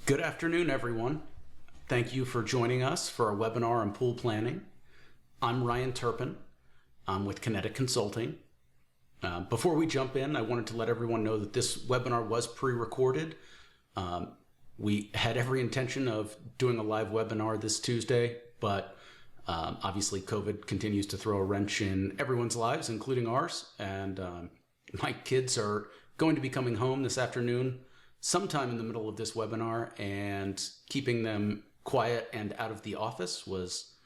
Good afternoon, everyone. Thank you for joining us for our webinar on pool planning. I'm Ryan Turpin. I'm with Kinetek Consulting. Before we jump in, I wanted to let everyone know that this webinar was pre-recorded. We had every intention of doing a live webinar this Tuesday, but obviously COVID continues to throw a wrench in everyone's lives, including ours. And my kids are going to be coming home this afternoon sometime in the middle of this webinar, and keeping them quiet and out of the office was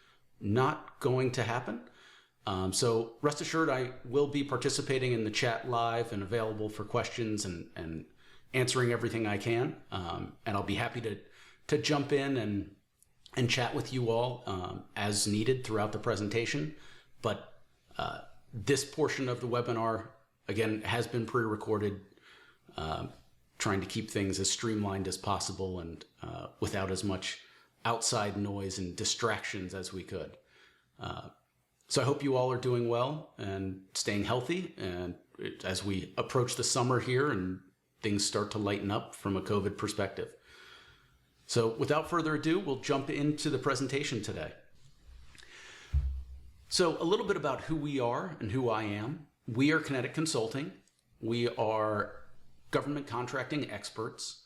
not going to happen. So rest assured, I will be participating in the chat live and available for questions and answering everything I can. And I'll be happy to jump in and chat with you all as needed throughout the presentation. But this portion of the webinar, again, has been pre-recorded, trying to keep things as streamlined as possible and without as much outside noise and distractions as we could. So I hope you all are doing well and staying healthy, and as we approach the summer here and things start to lighten up from a COVID perspective. So without further ado, we'll jump into the presentation today. So a little bit about who we are and who I am. We are Kinetek Consulting. We are government contracting experts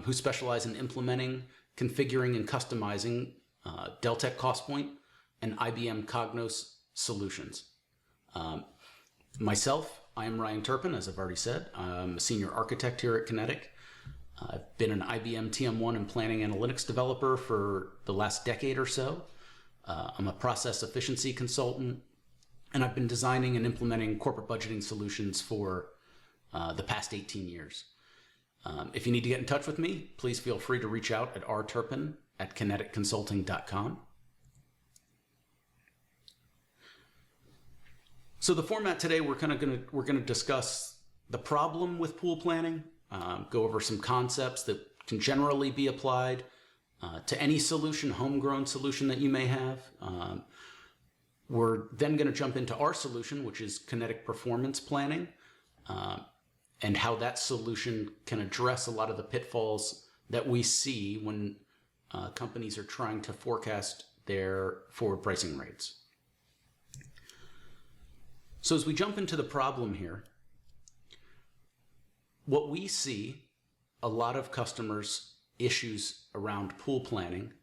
who specialize in implementing, configuring, and customizing Deltek Costpoint and IBM Cognos solutions. Myself, I am Ryan Turpin, as I've already said. I'm a senior architect here at Kinetek. I've been an IBM TM1 and planning analytics developer for the last decade or so. I'm a process efficiency consultant, and I've been designing and implementing corporate budgeting solutions for the past 18 years. If you need to get in touch with me, please feel free to reach out at rturpin@kinetekconsulting.com. So the format today, we're going to discuss the problem with pool planning, go over some concepts that can generally be applied to any solution, homegrown solution that you may have. We're then going to jump into our solution, which is Kinetek Performance Planning, and how that solution can address a lot of the pitfalls that we see when companies are trying to forecast their forward pricing rates. So as we jump into the problem here, what we see a lot of customers' issues around pool planning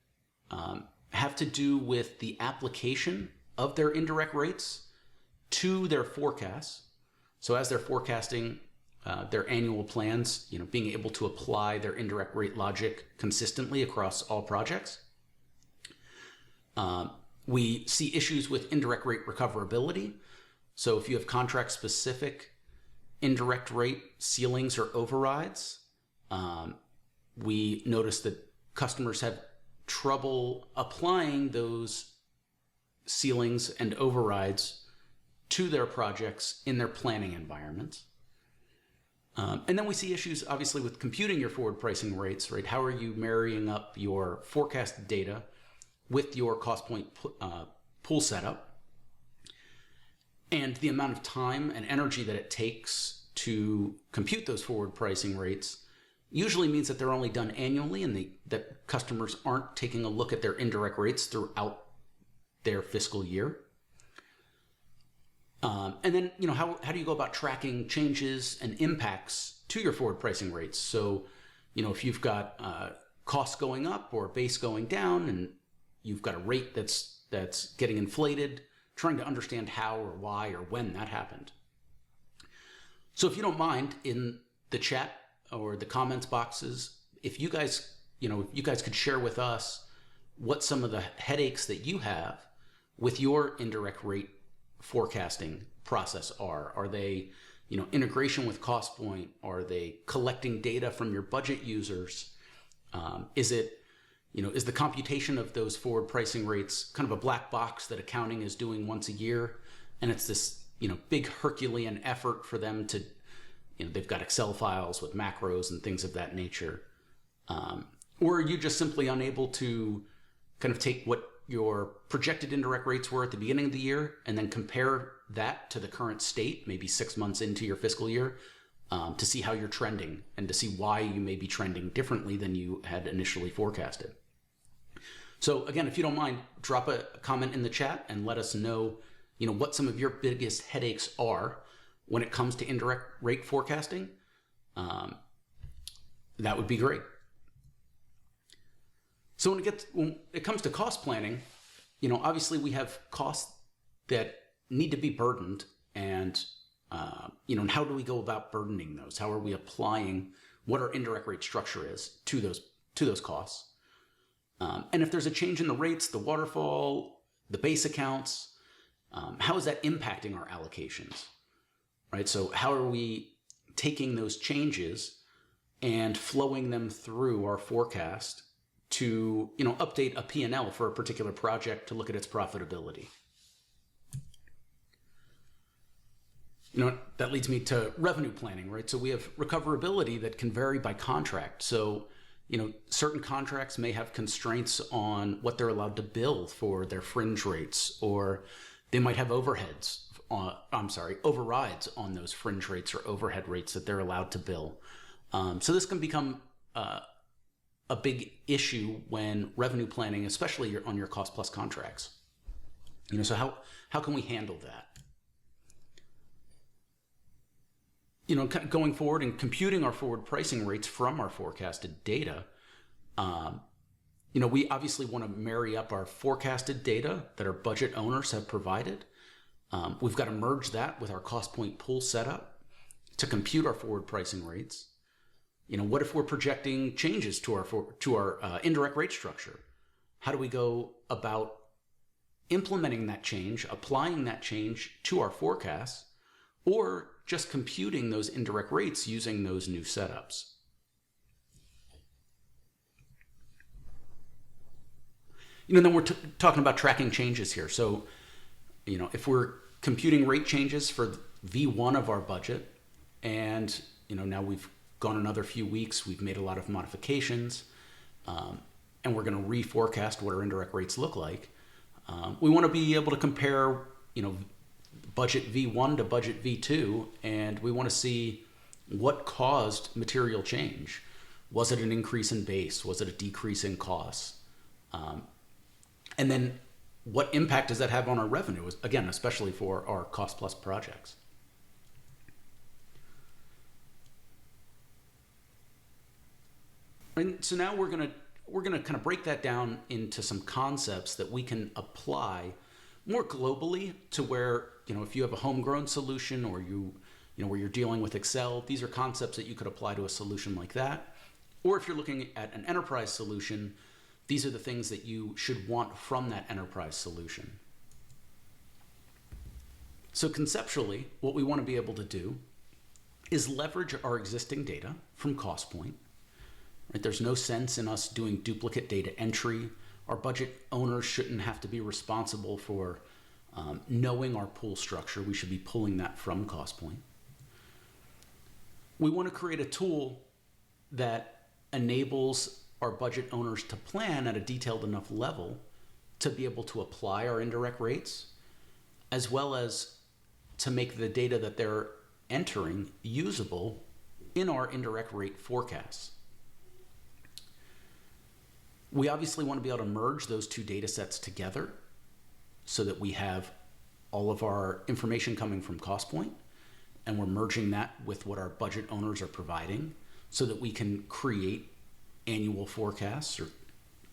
have to do with the application of their indirect rates to their forecasts. So as they're forecasting their annual plans, being able to apply their indirect rate logic consistently across all projects. We see issues with indirect rate recoverability. So if you have contract-specific indirect rate ceilings or overrides, we notice that customers have trouble applying those ceilings and overrides to their projects in their planning environments. And then we see issues, obviously, with computing your forward pricing rates, right? How are you marrying up your forecast data with your cost point pool setup? And the amount of time and energy that it takes to compute those forward pricing rates usually means that they're only done annually, and that customers aren't taking a look at their indirect rates throughout their fiscal year. And then, how do you go about tracking changes and impacts to your forward pricing rates? So, if you've got costs going up or base going down, and you've got a rate that's getting inflated, trying to understand how or why or when that happened. So if you don't mind, in the chat or the comments boxes, if you guys could share with us what some of the headaches that you have with your indirect rate forecasting process are. Are they, integration with Costpoint? Are they collecting data from your budget users? Is it, is the computation of those forward pricing rates kind of a black box that accounting is doing once a year, and it's this, big Herculean effort for them to, they've got Excel files with macros and things of that nature? Or are you just simply unable to kind of take what your projected indirect rates were at the beginning of the year and then compare that to the current state, maybe 6 months into your fiscal year, to see how you're trending and to see why you may be trending differently than you had initially forecasted. So again, if you don't mind, drop a comment in the chat and let us know, what some of your biggest headaches are when it comes to indirect rate forecasting. That would be great. So when it comes to cost planning, obviously we have costs that need to be burdened, and and how do we go about burdening those? How are we applying what our indirect rate structure is to those costs? And if there's a change in the rates, the waterfall, the base accounts, how is that impacting our allocations, right? So how are we taking those changes and flowing them through our forecast to, update a P&L for a particular project to look at its profitability? That leads me to revenue planning, right? So we have recoverability that can vary by contract. So, certain contracts may have constraints on what they're allowed to bill for their fringe rates, or they might have overrides on those fringe rates or overhead rates that they're allowed to bill. So this can become a big issue when revenue planning, especially on your cost plus contracts. So how can we handle that? Going forward and computing our forward pricing rates from our forecasted data, we obviously want to marry up our forecasted data that our budget owners have provided. We've got to merge that with our Costpoint pool setup to compute our forward pricing rates. What if we're projecting changes to our indirect rate structure? How do we go about implementing that change, applying that change to our forecasts, or just computing those indirect rates using those new setups? Then we're talking about tracking changes here. So, if we're computing rate changes for V1 of our budget, and, now we've gone another few weeks, we've made a lot of modifications, and we're going to reforecast what our indirect rates look like. We want to be able to compare, budget V1 to budget V2, and we want to see what caused material change. Was it an increase in base? Was it a decrease in costs? And then what impact does that have on our revenue, again, especially for our cost plus projects? And so now we're gonna kind of break that down into some concepts that we can apply more globally to where, if you have a homegrown solution, or where you're dealing with Excel, these are concepts that you could apply to a solution like that. Or if you're looking at an enterprise solution, these are the things that you should want from that enterprise solution. So conceptually, what we want to be able to do is leverage our existing data from Costpoint. Right? There's no sense in us doing duplicate data entry. Our budget owners shouldn't have to be responsible for knowing our pool structure. We should be pulling that from Costpoint. We want to create a tool that enables our budget owners to plan at a detailed enough level to be able to apply our indirect rates, as well as to make the data that they're entering usable in our indirect rate forecasts. We obviously want to be able to merge those two data sets together so that we have all of our information coming from Costpoint, and we're merging that with what our budget owners are providing so that we can create annual forecasts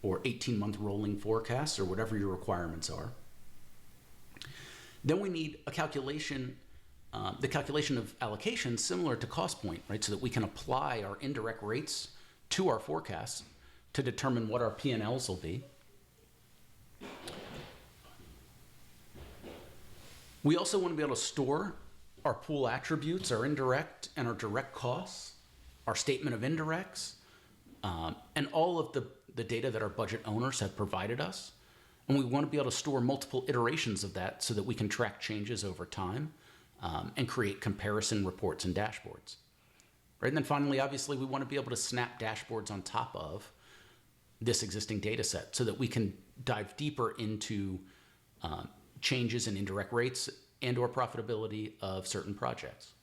or 18-month rolling forecasts, or whatever your requirements are. Then we need a calculation, the calculation of allocations similar to Costpoint, right? So that we can apply our indirect rates to our forecasts to determine what our P&Ls will be. We also want to be able to store our pool attributes, our indirect and our direct costs, our statement of indirects, and all of the data that our budget owners have provided us. And we want to be able to store multiple iterations of that so that we can track changes over time and create comparison reports and dashboards. Right? And then finally, obviously, we want to be able to snap dashboards on top of this existing data set so that we can dive deeper into changes in indirect rates and or profitability of certain projects.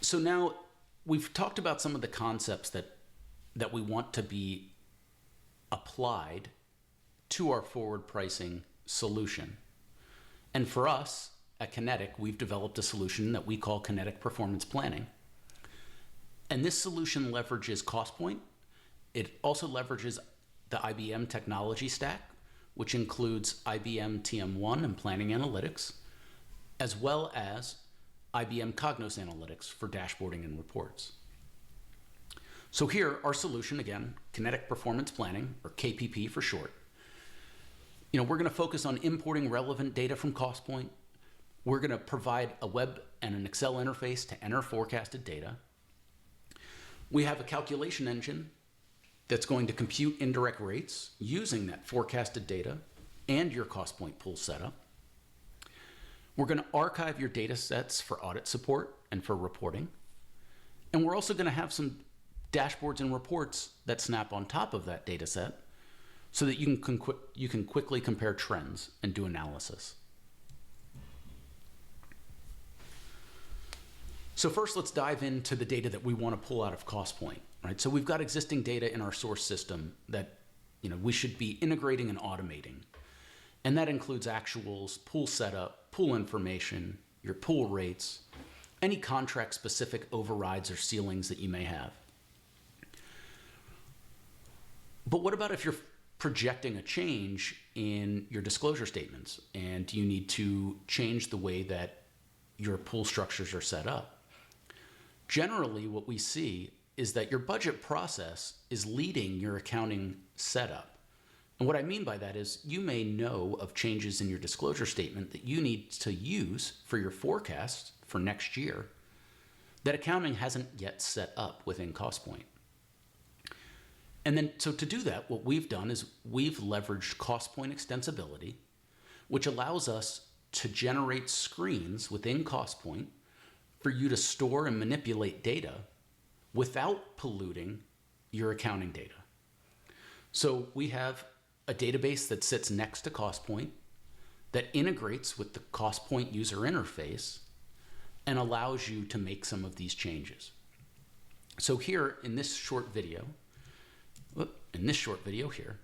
So now we've talked about some of the concepts that we want to be applied to our forward pricing solution. And for us at Kinetek, we've developed a solution that we call Kinetek Performance Planning. And this solution leverages Costpoint. It also leverages the IBM technology stack, which includes IBM TM1 and Planning Analytics, as well as IBM Cognos Analytics for dashboarding and reports. So here, our solution, again, Kinetek Performance Planning, or KPP for short. We're going to focus on importing relevant data from Costpoint. We're going to provide a web and an Excel interface to enter forecasted data. We have a calculation engine that's going to compute indirect rates using that forecasted data and your Costpoint pool setup. We're going to archive your data sets for audit support and for reporting. And we're also going to have some dashboards and reports that snap on top of that data set so that you can quickly compare trends and do analysis. So first, let's dive into the data that we want to pull out of Costpoint, right? So we've got existing data in our source system that we should be integrating and automating. And that includes actuals, pool setup, pool information, your pool rates, any contract-specific overrides or ceilings that you may have. But what about if you're projecting a change in your disclosure statements and you need to change the way that your pool structures are set up? Generally, what we see is that your budget process is leading your accounting setup. And what I mean by that is you may know of changes in your disclosure statement that you need to use for your forecast for next year that accounting hasn't yet set up within Costpoint. And then, so to do that, what we've done is we've leveraged Costpoint extensibility, which allows us to generate screens within Costpoint for you to store and manipulate data without polluting your accounting data. So we have a database that sits next to Costpoint that integrates with the Costpoint user interface and allows you to make some of these changes. So here in this short video here,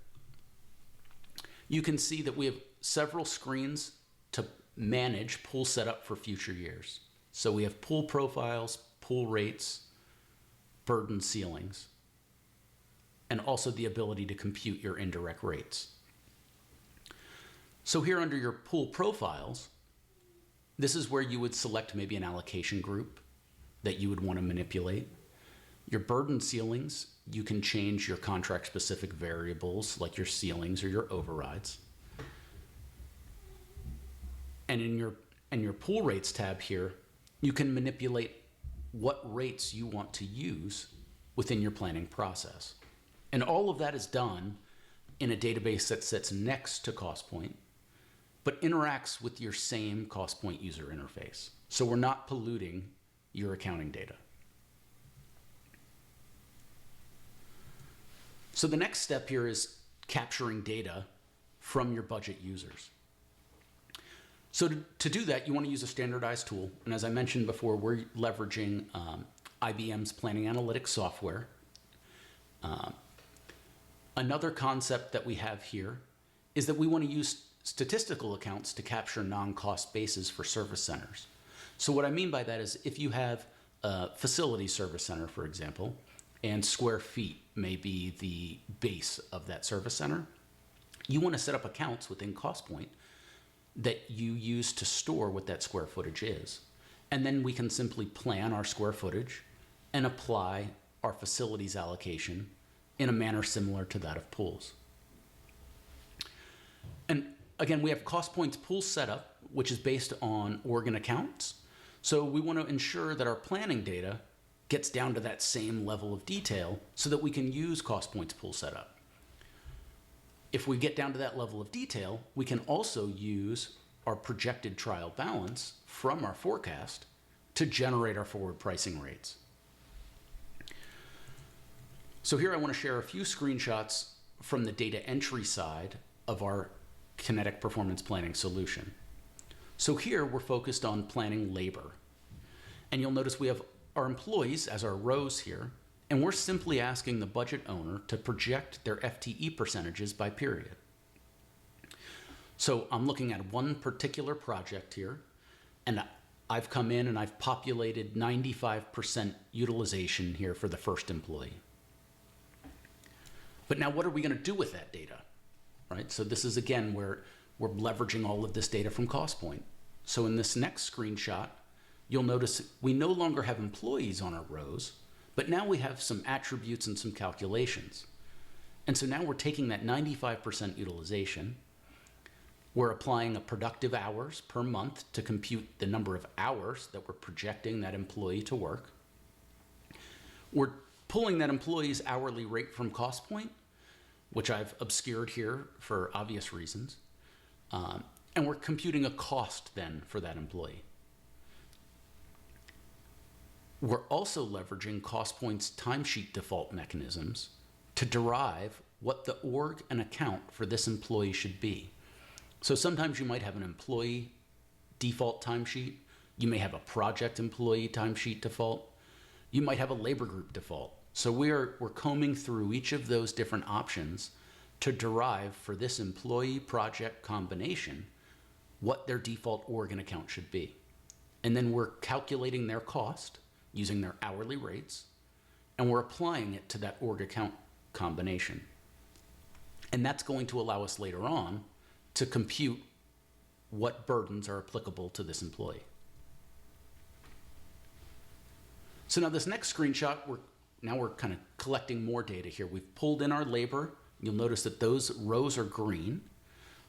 you can see that we have several screens to manage pool setup for future years. So we have pool profiles, pool rates, burden ceilings, and also the ability to compute your indirect rates. So here under your pool profiles, this is where you would select maybe an allocation group that you would want to manipulate. Your burden ceilings, you can change your contract-specific variables like your ceilings or your overrides. And in your pool rates tab here, you can manipulate what rates you want to use within your planning process. And all of that is done in a database that sits next to Costpoint, but interacts with your same Costpoint user interface. So we're not polluting your accounting data. So the next step here is capturing data from your budget users. So to do that, you want to use a standardized tool. And as I mentioned before, we're leveraging IBM's Planning Analytics software. Another concept that we have here is that we want to use statistical accounts to capture non-cost bases for service centers. So what I mean by that is if you have a facility service center, for example, and square feet may be the base of that service center, you want to set up accounts within Costpoint that you use to store what that square footage is. And then we can simply plan our square footage and apply our facilities allocation in a manner similar to that of pools. And again, we have Costpoint's pool setup, which is based on Oregon accounts. So we want to ensure that our planning data gets down to that same level of detail so that we can use Costpoint's pool setup. If we get down to that level of detail, we can also use our projected trial balance from our forecast to generate our forward pricing rates. So here I want to share a few screenshots from the data entry side of our Kinetek Performance Planning solution. So here we're focused on planning labor. And you'll notice we have our employees as our rows here, and we're simply asking the budget owner to project their FTE percentages by period. So I'm looking at one particular project here, and I've come in and I've populated 95% utilization here for the first employee. But now what are we going to do with that data, right? So this is again where we're leveraging all of this data from Costpoint. So in this next screenshot, you'll notice we no longer have employees on our rows, but now we have some attributes and some calculations. And so now we're taking that 95% utilization, we're applying a productive hours per month to compute the number of hours that we're projecting that employee to work. We're pulling that employee's hourly rate from Costpoint, which I've obscured here for obvious reasons. And we're computing a cost then for that employee. We're also leveraging Costpoint's timesheet default mechanisms to derive what the org and account for this employee should be. So sometimes you might have an employee default timesheet. You may have a project employee timesheet default. You might have a labor group default. So we're combing through each of those different options to derive for this employee project combination what their default org and account should be. And then we're calculating their cost using their hourly rates, and we're applying it to that org account combination. And that's going to allow us later on to compute what burdens are applicable to this employee. So now this next screenshot, we're kind of collecting more data here. We've pulled in our labor. You'll notice that those rows are green,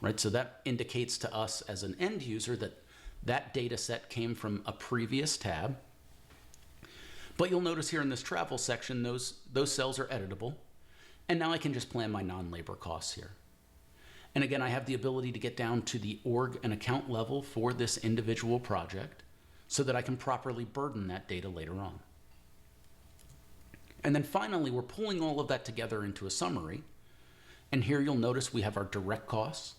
right? So that indicates to us as an end user that that data set came from a previous tab. But you'll notice here in this travel section, those cells are editable. And now I can just plan my non-labor costs here. And again, I have the ability to get down to the org and account level for this individual project so that I can properly burden that data later on. And then finally, we're pulling all of that together into a summary. And here you'll notice we have our direct costs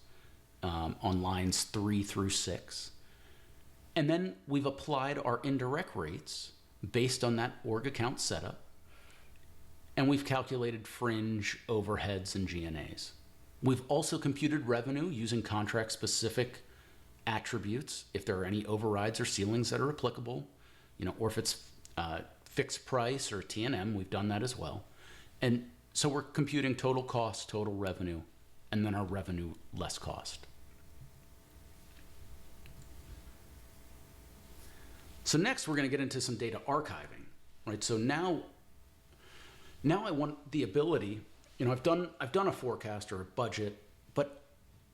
on lines 3 through 6. And then we've applied our indirect rates based on that org account setup. And we've calculated fringe, overheads, and G&As. We've also computed revenue using contract-specific attributes, if there are any overrides or ceilings that are applicable, or if it's fixed price or T&M, we've done that as well. And so we're computing total cost, total revenue, and then our revenue less cost. So next, we're going to get into some data archiving, right? So now I want the ability. I've done a forecast or a budget, but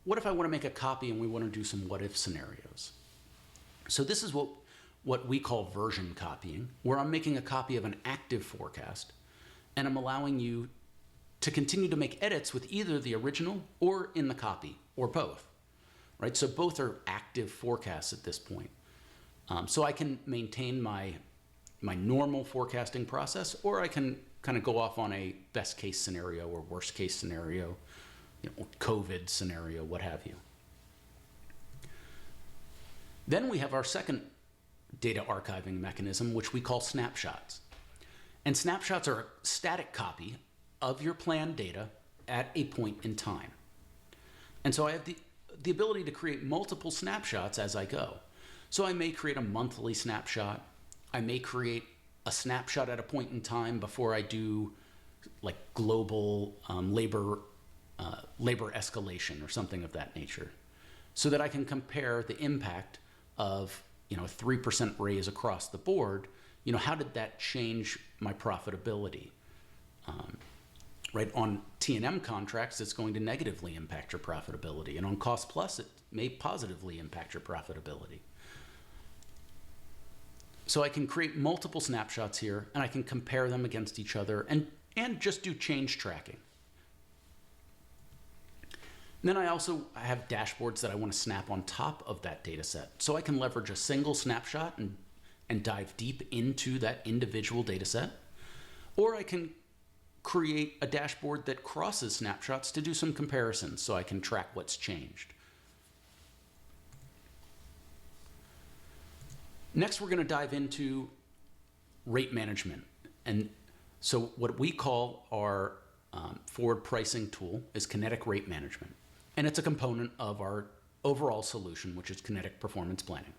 what if I want to make a copy and we want to do some what if scenarios? So this is what we call version copying, where I'm making a copy of an active forecast and I'm allowing you to continue to make edits with either the original or in the copy or both, right? So both are active forecasts at this point. So I can maintain my normal forecasting process, or I can kind of go off on a best case scenario or worst case scenario, COVID scenario, what have you. Then we have our second data archiving mechanism, which we call snapshots. And snapshots are a static copy of your planned data at a point in time. And so I have the ability to create multiple snapshots as I go. So I may create a monthly snapshot. I may create a snapshot at a point in time before I do like global labor escalation or something of that nature, so that I can compare the impact of a 3% raise across the board. How did that change my profitability? Right, on T&M contracts, it's going to negatively impact your profitability, and on cost plus, it may positively impact your profitability. So I can create multiple snapshots here, and I can compare them against each other and just do change tracking. And then I have dashboards that I want to snap on top of that data set. So I can leverage a single snapshot and dive deep into that individual data set. Or I can create a dashboard that crosses snapshots to do some comparisons so I can track what's changed. Next, we're going to dive into rate management. And so what we call our forward pricing tool is Kinetek Rate Management. And it's a component of our overall solution, which is Kinetek Performance Planning.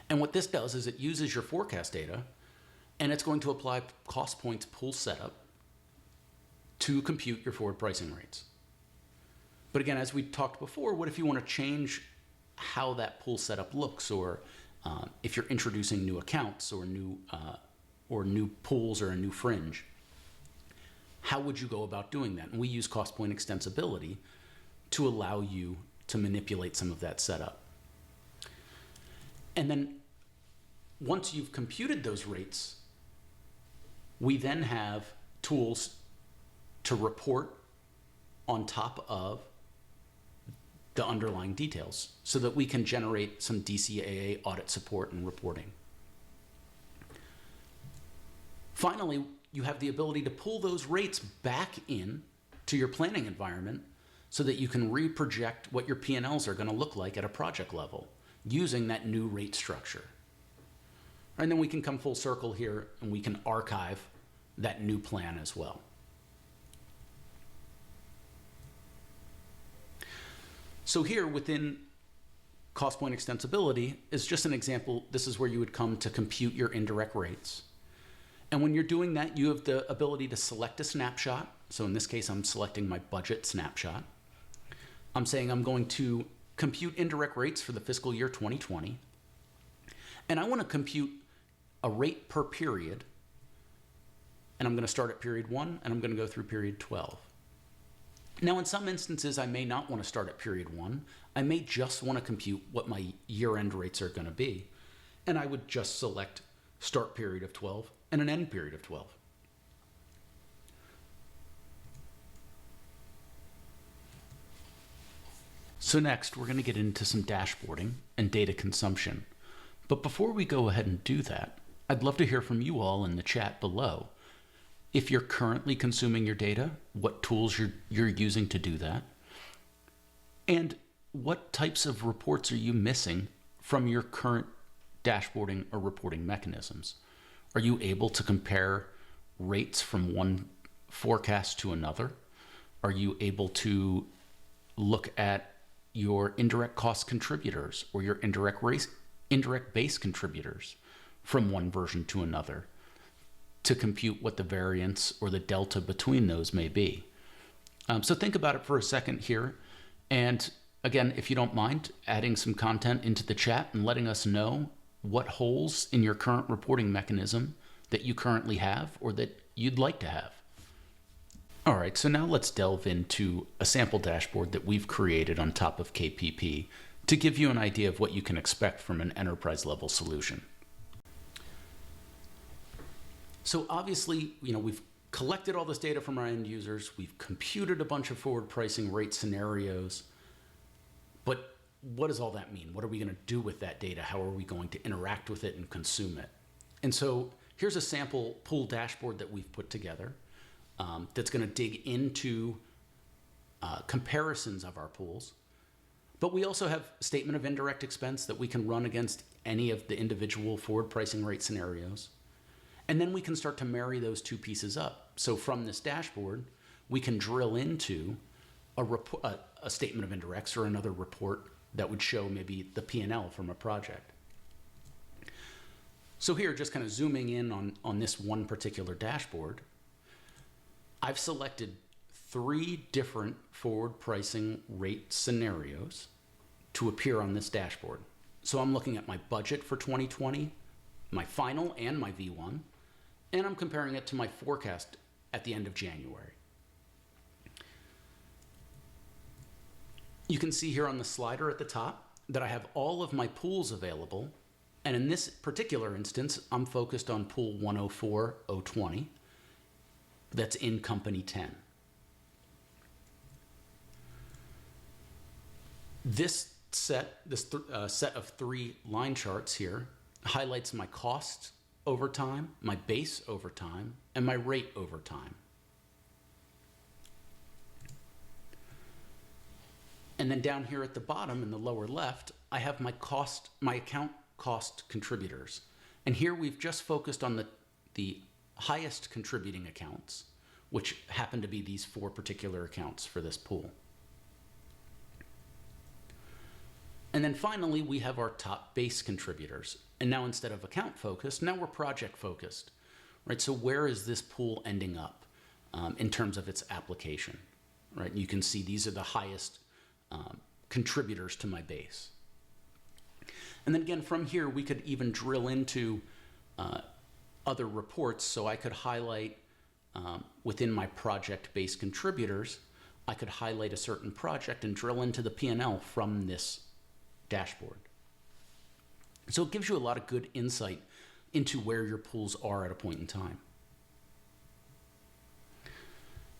And what this does is it uses your forecast data, and it's going to apply Costpoint's pool setup to compute your forward pricing rates. But again, as we talked before, what if you want to change how that pool setup looks, or if you're introducing new accounts or new pools or a new fringe? How would you go about doing that? And we use Costpoint extensibility to allow you to manipulate some of that setup. And then once you've computed those rates, we then have tools to report on top of the underlying details so that we can generate some DCAA audit support and reporting. Finally, you have the ability to pull those rates back in to your planning environment so that you can reproject what your P&Ls are going to look like at a project level using that new rate structure. And then we can come full circle here and we can archive that new plan as well. So here within Costpoint extensibility is just an example. This is where you would come to compute your indirect rates. And when you're doing that, you have the ability to select a snapshot. So in this case, I'm selecting my budget snapshot. I'm saying I'm going to compute indirect rates for the fiscal year 2020. And I want to compute a rate per period. And I'm going to start at period 1 and I'm going to go through period 12. Now, in some instances, I may not want to start at period 1. I may just want to compute what my year-end rates are going to be. And I would just select start period of 12 and an end period of 12. So next, we're going to get into some dashboarding and data consumption. But before we go ahead and do that, I'd love to hear from you all in the chat below. If you're currently consuming your data, what tools you're using to do that, and what types of reports are you missing from your current dashboarding or reporting mechanisms? Are you able to compare rates from one forecast to another? Are you able to look at your indirect cost contributors or your indirect base contributors from one version to another to compute what the variance or the delta between those may be? So think about it for a second here. And again, if you don't mind adding some content into the chat and letting us know what holes in your current reporting mechanism that you currently have or that you'd like to have. All right, so now let's delve into a sample dashboard that we've created on top of KPP to give you an idea of what you can expect from an enterprise level solution. So obviously, we've collected all this data from our end users. We've computed a bunch of forward pricing rate scenarios. But what does all that mean? What are we going to do with that data? How are we going to interact with it and consume it? And so here's a sample pool dashboard that we've put together that's going to dig into comparisons of our pools. But we also have statement of indirect expense that we can run against any of the individual forward pricing rate scenarios. And then we can start to marry those two pieces up. So from this dashboard, we can drill into a statement of indirects or another report that would show maybe the P&L from a project. So here, just kind of zooming in on this one particular dashboard, I've selected 3 different forward pricing rate scenarios to appear on this dashboard. So I'm looking at my budget for 2020, my final and my V1, and I'm comparing it to my forecast at the end of January. You can see here on the slider at the top that I have all of my pools available. And in this particular instance, I'm focused on pool 104.020 that's in company 10. This set of 3 line charts here highlights my cost over time, my base over time, and my rate over time. And then down here at the bottom in the lower left, I have my account cost contributors. And here we've just focused on the highest contributing accounts, which happen to be these 4 particular accounts for this pool. And then finally, we have our top base contributors. And now instead of account focused, now we're project focused, right? So where is this pool ending up in terms of its application, right? You can see these are the highest contributors to my base. And then again, from here, we could even drill into other reports. So I could highlight within my project-based contributors, I could highlight a certain project and drill into the P&L from this dashboard. So it gives you a lot of good insight into where your pools are at a point in time.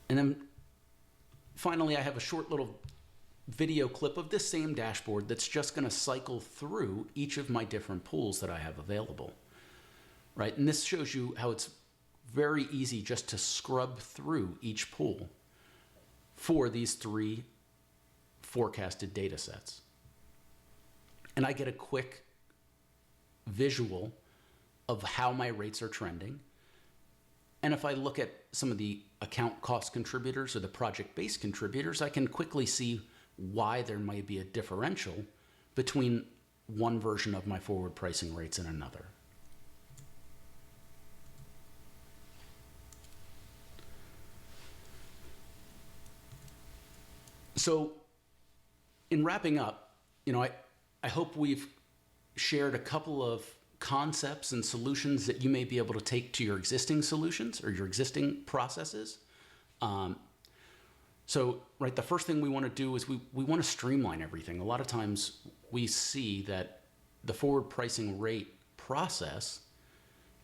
And then finally, I have a short little video clip of this same dashboard that's just going to cycle through each of my different pools that I have available, right? And this shows you how it's very easy just to scrub through each pool for these 3 forecasted data sets. And I get a quick visual of how my rates are trending. And if I look at some of the account cost contributors or the project-based contributors, I can quickly see why there might be a differential between one version of my forward pricing rates and another. So in wrapping up, I hope we've shared a couple of concepts and solutions that you may be able to take to your existing solutions or your existing processes. So, right, the first thing we want to do is we want to streamline everything. A lot of times we see that the forward pricing rate process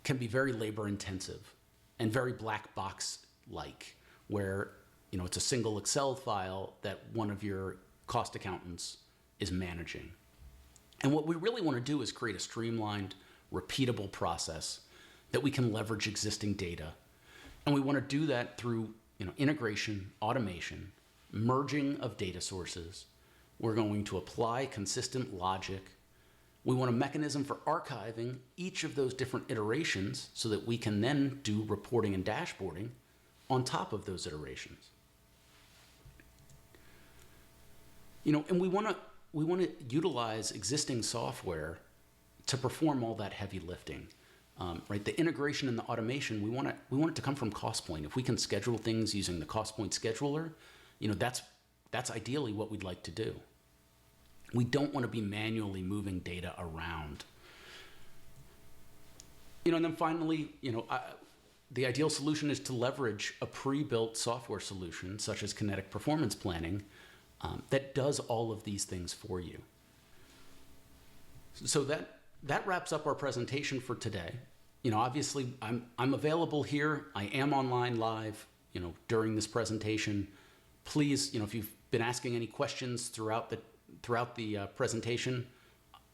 can be very labor intensive and very black box like, where it's a single Excel file that one of your cost accountants is managing. And what we really want to do is create a streamlined, repeatable process that we can leverage existing data. And we want to do that through integration, automation, merging of data sources. We're going to apply consistent logic. We want a mechanism for archiving each of those different iterations so that we can then do reporting and dashboarding on top of those iterations. And we want to utilize existing software to perform all that heavy lifting. Right, the integration and the automation, we want it to come from Costpoint. If we can schedule things using the Costpoint scheduler, that's ideally what we'd like to do. We don't want to be manually moving data around. And then finally, the ideal solution is to leverage a pre-built software solution such as Kinetek Performance Planning that does all of these things for you. So that wraps up our presentation for today. Obviously I'm available here. I am online live, during this presentation. Please, if you've been asking any questions throughout the presentation,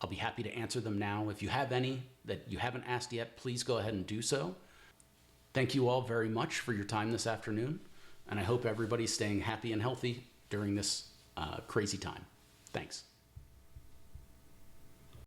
I'll be happy to answer them now. If you have any that you haven't asked yet, please go ahead and do so. Thank you all very much for your time this afternoon, and I hope everybody's staying happy and healthy during this crazy time. Thanks.